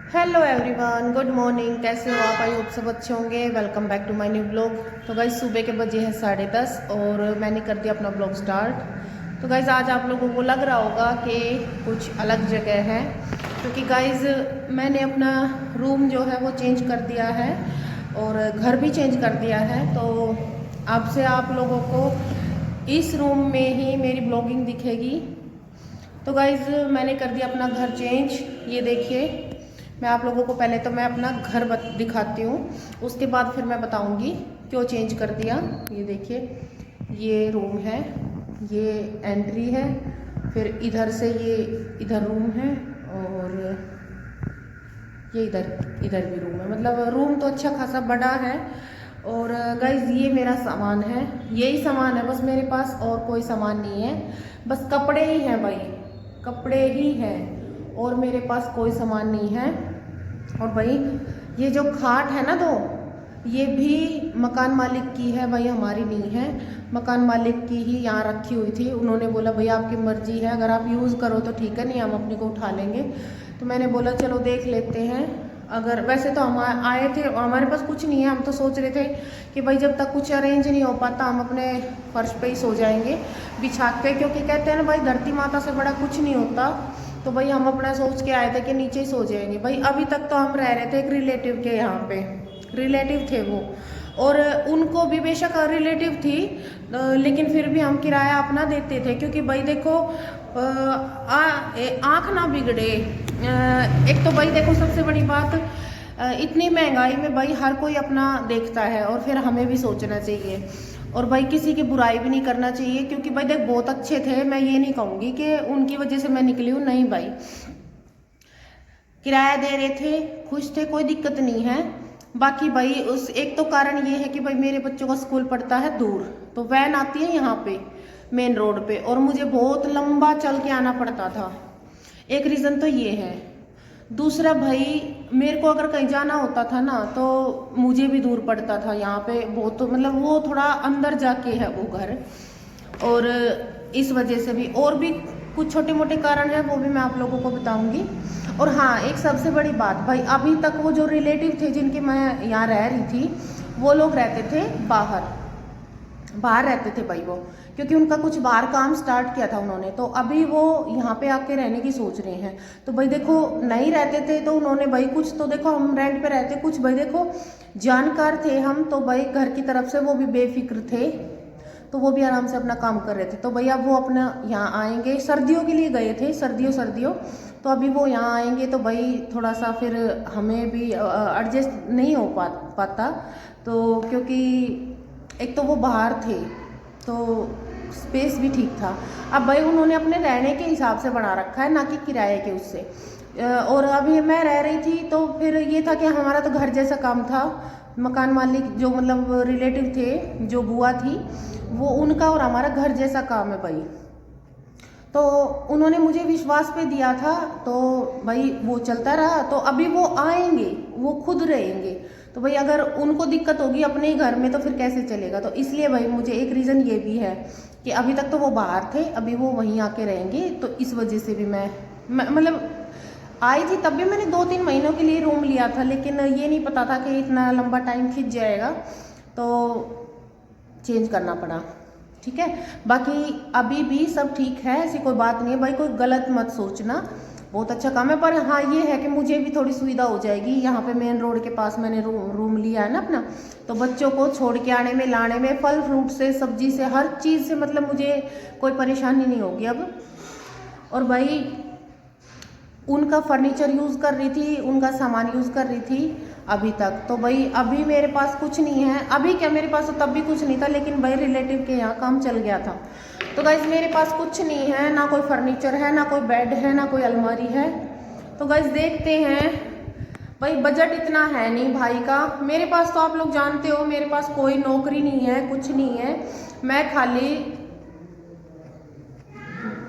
Hello everyone, good morning. कैसे हो आप? आई होप सब अच्छे होंगे। Welcome back to my new blog. तो गाइज सुबह के बजे हैं 10:30 और मैंने कर दिया अपना ब्लॉग स्टार्ट। तो गाइज आज आप लोगों को लग रहा होगा कि कुछ अलग जगह है, क्योंकि गाइज मैंने अपना रूम जो है वो चेंज कर दिया है और घर भी चेंज कर दिया है। तो अब से आप लोगों को इस रूम में ही मेरी ब्लॉगिंग दिखेगी। तो गाइज मैंने कर दिया अपना घर चेंज। ये देखिए, मैं आप लोगों को पहले तो मैं अपना घर दिखाती हूँ, उसके बाद फिर मैं बताऊँगी क्यों चेंज कर दिया। ये देखिए, ये रूम है, ये एंट्री है, फिर इधर से ये इधर रूम है और ये इधर इधर भी रूम है। मतलब रूम तो अच्छा खासा बड़ा है। और गाइज ये मेरा सामान है, यही सामान है बस मेरे पास, और कोई सामान नहीं है। बस कपड़े ही हैं भाई, कपड़े ही हैं और मेरे पास कोई सामान नहीं है। और भाई ये जो खाट है ना, तो ये भी मकान मालिक की है भाई, हमारी नहीं है। मकान मालिक की ही यहाँ रखी हुई थी। उन्होंने बोला भैया आपकी मर्जी है, अगर आप यूज़ करो तो ठीक है, नहीं हम अपने को उठा लेंगे। तो मैंने बोला चलो देख लेते हैं। अगर वैसे तो हम आए थे, हमारे पास कुछ नहीं है। हम तो सोच रहे थे कि भाई जब तक कुछ अरेंज नहीं हो पाता हम अपने फर्श पे ही सो जाएंगे बिछा के, क्योंकि कहते हैं ना भाई धरती माता से बड़ा कुछ नहीं होता। तो भाई हम अपना सोच के आए थे कि नीचे ही सो जाएंगे। भाई अभी तक तो हम रह रहे थे एक रिलेटिव के यहाँ पे, रिलेटिव थे वो, और उनको भी बेशक रिलेटिव थी, लेकिन फिर भी हम किराया अपना देते थे। क्योंकि भाई देखो आँख ना बिगड़े। एक तो भाई देखो सबसे बड़ी बात, इतनी महंगाई में भाई हर कोई अपना देखता है और फिर हमें भी सोचना चाहिए। और भाई किसी की बुराई भी नहीं करना चाहिए, क्योंकि भाई देख बहुत अच्छे थे, मैं ये नहीं कहूँगी कि उनकी वजह से मैं निकली हूँ, नहीं भाई। किराया दे रहे थे, खुश थे, कोई दिक्कत नहीं है। बाकी भाई उस एक तो कारण ये है कि भाई मेरे बच्चों का स्कूल पड़ता है दूर, तो वैन आती है यहाँ पे मेन रोड पे और मुझे बहुत लंबा चल के आना पड़ता था। एक रीज़न तो ये है। दूसरा भाई मेरे को अगर कहीं जाना होता था ना तो मुझे भी दूर पड़ता था यहाँ पे बहुत, तो मतलब वो थोड़ा अंदर जाके है वो घर, और इस वजह से भी और भी कुछ छोटे मोटे कारण है, वो भी मैं आप लोगों को बताऊंगी। और हाँ, एक सबसे बड़ी बात भाई, अभी तक वो जो रिलेटिव थे जिनके मैं यहाँ रह रही थी, वो लोग रहते थे बाहर, बाहर रहते थे भाई वो, क्योंकि उनका कुछ बाहर काम स्टार्ट किया था उन्होंने, तो अभी वो यहाँ पे आके रहने की सोच रहे हैं। तो भाई देखो नहीं रहते थे तो उन्होंने भाई कुछ तो देखो हम रेंट पे रहते, कुछ भाई देखो जानकार थे हम, तो भाई घर की तरफ से वो भी बेफिक्र थे, तो वो भी आराम से अपना काम कर रहे थे। तो भैया वो अपना यहाँ आएंगे, सर्दियों के लिए गए थे, सर्दियों, तो अभी वो यहाँ आएंगे तो भाई थोड़ा सा फिर हमें भी एडजस्ट नहीं हो पाता। तो क्योंकि एक तो वो बाहर थे तो स्पेस भी ठीक था। अब भाई उन्होंने अपने रहने के हिसाब से बना रखा है, ना कि किराए के उससे। और अभी मैं रह रही थी तो फिर ये था कि हमारा तो घर जैसा काम था। मकान मालिक जो मतलब रिलेटिव थे, जो बुआ थी, वो उनका और हमारा घर जैसा काम है भाई। तो उन्होंने मुझे विश्वास पे दिया था, तो भाई वो चलता रहा। तो अभी वो आएंगे, वो खुद रहेंगे, तो भाई अगर उनको दिक्कत होगी अपने ही घर में तो फिर कैसे चलेगा। तो इसलिए भाई मुझे एक रीज़न ये भी है कि अभी तक तो वो बाहर थे, अभी वो वहीं आके रहेंगे। तो इस वजह से भी मैं मतलब आई थी, तब भी मैंने 2-3 महीनों के लिए रूम लिया था, लेकिन ये नहीं पता था कि इतना लंबा टाइम खिंच जाएगा, तो चेंज करना पड़ा। ठीक है, बाकी अभी भी सब ठीक है, ऐसी कोई बात नहीं है भाई, कोई गलत मत सोचना, बहुत अच्छा काम है। पर हाँ ये है कि मुझे भी थोड़ी सुविधा हो जाएगी, यहाँ पे मेन रोड के पास मैंने रूम लिया है ना अपना, तो बच्चों को छोड़ के आने में, लाने में, फल फ्रूट से, सब्जी से, हर चीज़ से मतलब मुझे कोई परेशानी नहीं होगी अब। और भाई उनका फर्नीचर यूज़ कर रही थी, उनका सामान यूज़ कर रही थी अभी तक। तो भाई अभी मेरे पास कुछ नहीं है, अभी क्या मेरे पास तो तब भी कुछ नहीं था, लेकिन भाई रिलेटिव के यहाँ काम चल गया था। तो गाइज मेरे पास कुछ नहीं है, ना कोई फर्नीचर है, ना कोई बेड है, ना कोई अलमारी है। तो गाइज देखते हैं, भाई बजट इतना है नहीं भाई का मेरे पास, तो आप लोग जानते हो मेरे पास कोई नौकरी नहीं है, कुछ नहीं है, मैं खाली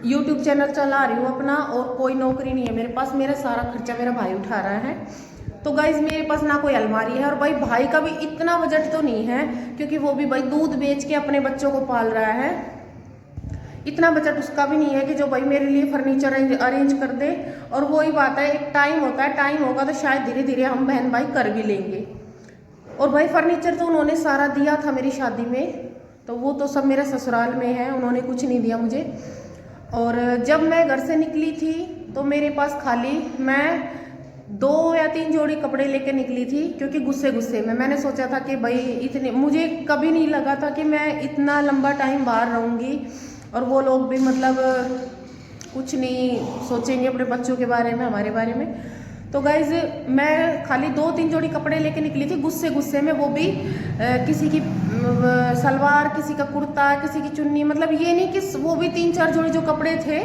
यूट्यूब चैनल चला रही हूँ अपना, और कोई नौकरी नहीं है मेरे पास, मेरा सारा खर्चा मेरा भाई उठा रहा है। तो गाइज मेरे पास ना कोई अलमारी है, और भाई भाई का भी इतना बजट तो नहीं है, क्योंकि वो भी भाई दूध बेच के अपने बच्चों को पाल रहा है। इतना बजट उसका भी नहीं है कि जो भाई मेरे लिए फर्नीचर अरेंज कर दे। और वही बात है, एक टाइम होता है, टाइम होगा तो शायद धीरे धीरे हम बहन भाई कर भी लेंगे। और भाई फर्नीचर तो उन्होंने सारा दिया था मेरी शादी में, तो वो तो सब मेरा ससुराल में है, उन्होंने कुछ नहीं दिया मुझे। और जब मैं घर से निकली थी तो मेरे पास खाली मैं 2 या 3 जोड़ी कपड़े लेके निकली थी, क्योंकि गुस्से गुस्से में मैंने सोचा था कि भाई इतने, मुझे कभी नहीं लगा था कि मैं इतना लंबा टाइम बाहर रहूँगी और वो लोग भी मतलब कुछ नहीं सोचेंगे अपने बच्चों के बारे में, हमारे बारे में। तो गाइज मैं खाली 2-3 जोड़ी कपड़े लेके निकली थी गुस्से गुस्से में, वो भी किसी की सलवार, किसी का कुर्ता, किसी की चुन्नी, मतलब ये नहीं कि वो भी 3-4 जोड़ी जो कपड़े थे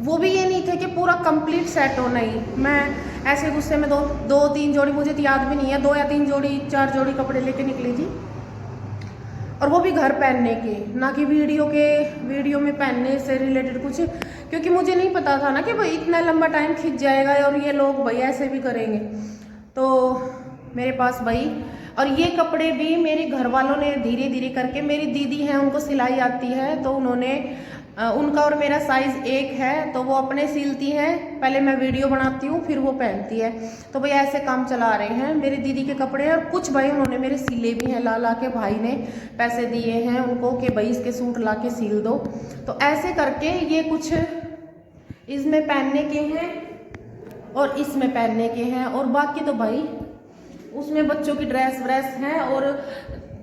वो भी ये नहीं थे कि पूरा कंप्लीट सेट हो, नहीं। मैं ऐसे गुस्से में 2-3 जोड़ी, मुझे तो याद भी नहीं है, 2 या 3 जोड़ी 4 जोड़ी कपड़े लेके निकली थी। और वो भी घर पहनने के, ना कि वीडियो में पहनने से रिलेटेड कुछ, क्योंकि मुझे नहीं पता था ना कि भाई इतना लंबा टाइम खिंच जाएगा और ये लोग भाई ऐसे भी करेंगे। तो मेरे पास भाई, और ये कपड़े भी मेरे घर वालों ने धीरे धीरे करके, मेरी दीदी हैं उनको सिलाई आती है, तो उन्होंने उनका और मेरा साइज एक है, तो वो अपने सिलती हैं, पहले मैं वीडियो बनाती हूँ फिर वो पहनती है। तो भाई ऐसे काम चला रहे हैं मेरी दीदी के कपड़े। और कुछ भाई उन्होंने मेरे सिले भी हैं, ला के भाई ने पैसे दिए हैं उनको कि भाई इसके सूट ला के सिल दो। तो ऐसे करके ये कुछ इसमें पहनने के हैं और इसमें पहनने के हैं, और बाकी तो भाई उसमें बच्चों की ड्रेस व्रेस है। और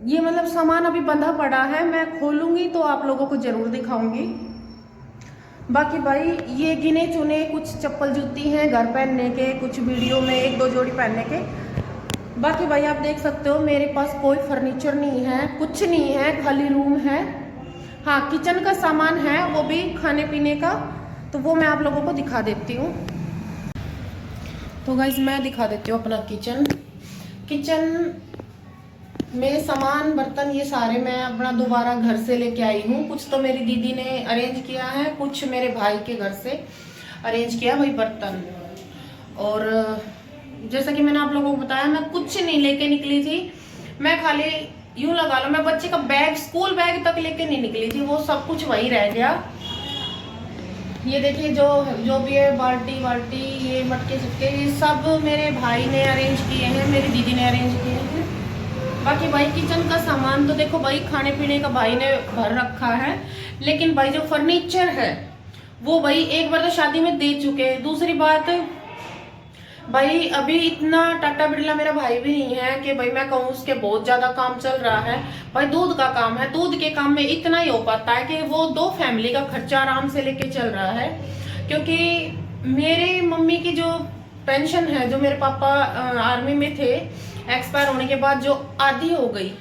ये मतलब सामान अभी बंधा पड़ा है, मैं खोलूंगी तो आप लोगों को जरूर दिखाऊंगी। बाकी भाई ये गिने चुने कुछ चप्पल जूती हैं घर पहनने के, कुछ वीडियो में 1-2 जोड़ी पहनने के। बाकी भाई आप देख सकते हो मेरे पास कोई फर्नीचर नहीं है, कुछ नहीं है, खाली रूम है। हाँ, किचन का सामान है, वो भी खाने पीने का, तो वो मैं आप लोगों को दिखा देती हूँ। तो गाइज मैं दिखा देती हूँ अपना किचन में सामान, बर्तन, ये सारे मैं अपना दोबारा घर से लेके आई हूँ। कुछ तो मेरी दीदी ने अरेंज किया है, कुछ मेरे भाई के घर से अरेंज किया भाई बर्तन। और जैसा कि मैंने आप लोगों को बताया, मैं कुछ नहीं लेके निकली थी, मैं खाली यूं लगा लो मैं बच्चे का बैग, स्कूल बैग तक लेके नहीं निकली थी, वो सब कुछ वहीं रह गया। ये देखिए जो भी है, बाल्टी, ये मटके चटके, ये सब मेरे भाई ने अरेंज किए हैं, मेरी दीदी ने अरेंज किए हैं। बाकी भाई किचन का सामान तो देखो भाई खाने पीने का भाई ने भर रखा है, लेकिन भाई जो फर्नीचर है वो भाई एक बार तो शादी में दे चुके हैं। दूसरी बात भाई अभी इतना टाटा बिरला मेरा भाई भी नहीं है कि भाई मैं कहूँ उसके बहुत ज्यादा काम चल रहा है। भाई दूध का काम है, दूध के काम में इतना ही हो पाता है कि वो 2 फैमिली का खर्चा आराम से लेके चल रहा है। क्योंकि मेरे मम्मी की जो पेंशन है, जो मेरे पापा आर्मी में थे, एक्सपायर होने के बाद जो आधी हो गई,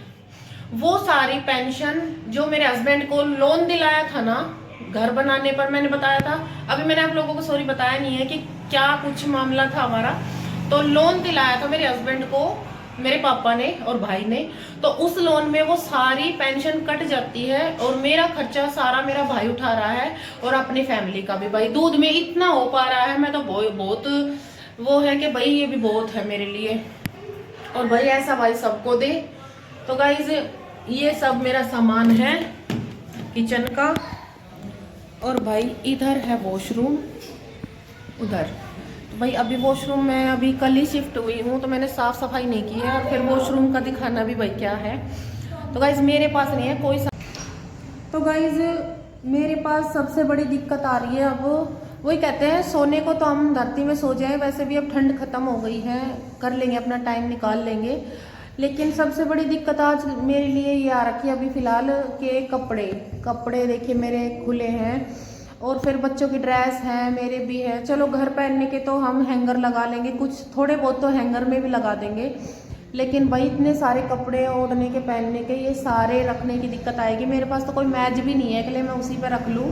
वो सारी पेंशन जो मेरे हस्बैंड को लोन दिलाया था ना घर बनाने पर, मैंने बताया था, अभी मैंने आप लोगों को सॉरी बताया नहीं है कि क्या कुछ मामला था हमारा। तो लोन दिलाया था मेरे हस्बैंड को मेरे पापा ने और भाई ने, तो उस लोन में वो सारी पेंशन कट जाती है और मेरा खर्चा सारा मेरा भाई उठा रहा है, और अपनी फैमिली का भी। भाई दूध में इतना हो पा रहा है, मैं तो बहुत वो है कि भाई ये भी बहुत है मेरे लिए, और भाई ऐसा भाई सबको दे। तो गाइज ये सब मेरा सामान है किचन का। और भाई इधर है वॉशरूम, उधर। तो भाई अभी वॉशरूम में अभी कल ही शिफ्ट हुई हूँ, तो मैंने साफ सफाई नहीं की है, और फिर वॉशरूम का दिखाना भी भाई क्या है। तो गाइज मेरे पास नहीं है कोई तो गाइज मेरे पास सबसे बड़ी दिक्कत आ रही है अब, वही कहते हैं सोने को तो हम धरती में सो जाएं, वैसे भी अब ठंड खत्म हो गई है, कर लेंगे अपना टाइम निकाल लेंगे। लेकिन सबसे बड़ी दिक्कत आज मेरे लिए ये आ रखी है अभी फिलहाल के कपड़े देखिए मेरे खुले हैं, और फिर बच्चों की ड्रेस है, मेरे भी है। चलो घर पहनने के तो हम हैंगर लगा लेंगे, कुछ थोड़े बहुत तो हैंगर में भी लगा देंगे, लेकिन भाई इतने सारे कपड़े ओढ़ने के पहनने के, ये सारे रखने की दिक्कत आएगी। मेरे पास तो कोई मैच भी नहीं है कि मैं उसी पर रख लूँ।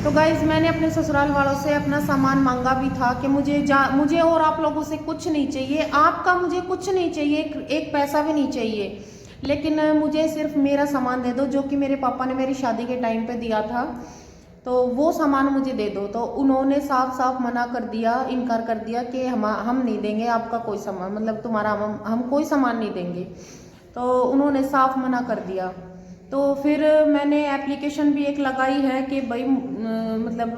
तो गाइज मैंने अपने ससुराल वालों से अपना सामान मांगा भी था कि मुझे और आप लोगों से कुछ नहीं चाहिए, आपका मुझे कुछ नहीं चाहिए, एक पैसा भी नहीं चाहिए, लेकिन मुझे सिर्फ मेरा सामान दे दो जो कि मेरे पापा ने मेरी शादी के टाइम पे दिया था, तो वो सामान मुझे दे दो। तो उन्होंने साफ साफ मना कर दिया, इनकार कर दिया कि हम नहीं देंगे आपका कोई सामान, मतलब तुम्हारा हम कोई सामान नहीं देंगे। तो उन्होंने साफ मना कर दिया। तो फिर मैंने एप्लीकेशन भी एक लगाई है कि भाई मतलब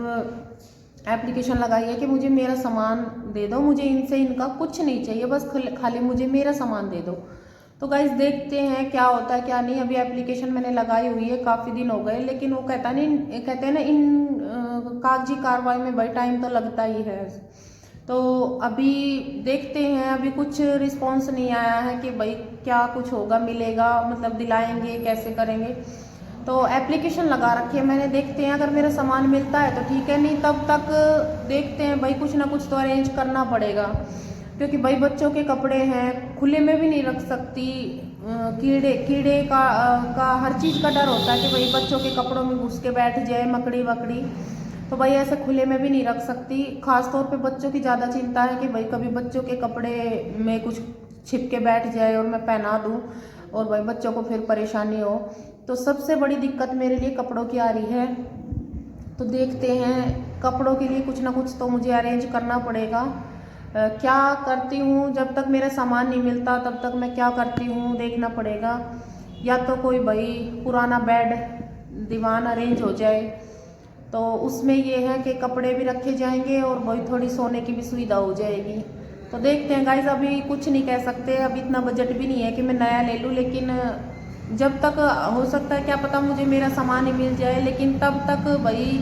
एप्लीकेशन लगाई है कि मुझे मेरा सामान दे दो, मुझे इनसे इनका कुछ नहीं चाहिए, बस खाली मुझे मेरा सामान दे दो। तो गाइस देखते हैं क्या होता है क्या नहीं। अभी एप्लीकेशन मैंने लगाई हुई है, काफ़ी दिन हो गए, लेकिन वो कहते हैं ना इन कागजी कार्रवाई में भाई टाइम तो लगता ही है। तो अभी देखते हैं, अभी कुछ रिस्पॉन्स नहीं आया है कि भाई क्या कुछ होगा, मिलेगा, मतलब दिलाएंगे, कैसे करेंगे। तो एप्लीकेशन लगा रखी है मैंने, देखते हैं अगर मेरा सामान मिलता है तो ठीक है, नहीं तब तक देखते हैं भाई, कुछ ना कुछ तो अरेंज करना पड़ेगा, क्योंकि भाई बच्चों के कपड़े हैं, खुले में भी नहीं रख सकती। कीड़े का हर चीज़ का डर होता है कि भाई बच्चों के कपड़ों में घुस के बैठ जाए मकड़ी वकड़ी, तो भाई ऐसे खुले में भी नहीं रख सकती। खास तौर पे बच्चों की ज़्यादा चिंता है कि भाई कभी बच्चों के कपड़े में कुछ छिप के बैठ जाए और मैं पहना दूँ और भाई बच्चों को फिर परेशानी हो। तो सबसे बड़ी दिक्कत मेरे लिए कपड़ों की आ रही है। तो देखते हैं, कपड़ों के लिए कुछ ना कुछ तो मुझे अरेंज करना पड़ेगा। क्या करती हूँ, जब तक मेरा सामान नहीं मिलता तब तक मैं क्या करती हूँ देखना पड़ेगा। या तो कोई भाई पुराना बेड दीवान अरेंज हो जाए, तो उसमें ये है कि कपड़े भी रखे जाएंगे और भाई थोड़ी सोने की भी सुविधा हो जाएगी। तो देखते हैं गाइस, अभी कुछ नहीं कह सकते, अभी इतना बजट भी नहीं है कि मैं नया ले लूँ, लेकिन जब तक हो सकता है क्या पता मुझे मेरा सामान ही मिल जाए, लेकिन तब तक भाई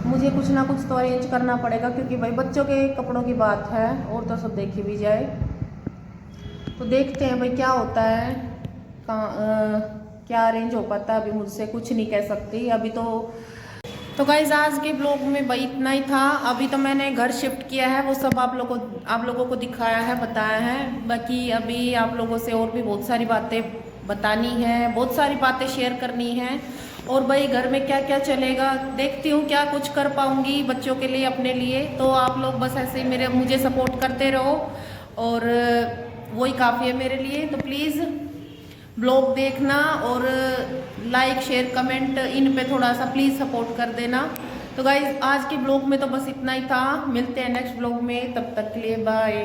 मुझे कुछ ना कुछ तो अरेंज करना पड़ेगा, क्योंकि भाई बच्चों के कपड़ों की बात है और तो सब देखी भी जाए। तो देखते हैं भाई क्या होता है, क्या अरेंज हो पाता है, अभी मुझसे कुछ नहीं कह सकती अभी तो गाइज आज के ब्लॉग में भाई इतना ही था। अभी तो मैंने घर शिफ्ट किया है, वो सब आप लोगों को दिखाया है, बताया है। बाकी अभी आप लोगों से और भी बहुत सारी बातें बतानी है, बहुत सारी बातें शेयर करनी है, और भाई घर में क्या क्या चलेगा देखती हूँ, क्या कुछ कर पाऊँगी बच्चों के लिए, अपने लिए। तो आप लोग बस ऐसे ही मुझे सपोर्ट करते रहो, और वही काफ़ी है मेरे लिए। तो प्लीज़ ब्लॉग देखना और लाइक शेयर कमेंट इन पे थोड़ा सा प्लीज़ सपोर्ट कर देना। तो गाइज आज के ब्लॉग में तो बस इतना ही था, मिलते हैं नेक्स्ट ब्लॉग में, तब तक के लिए बाय।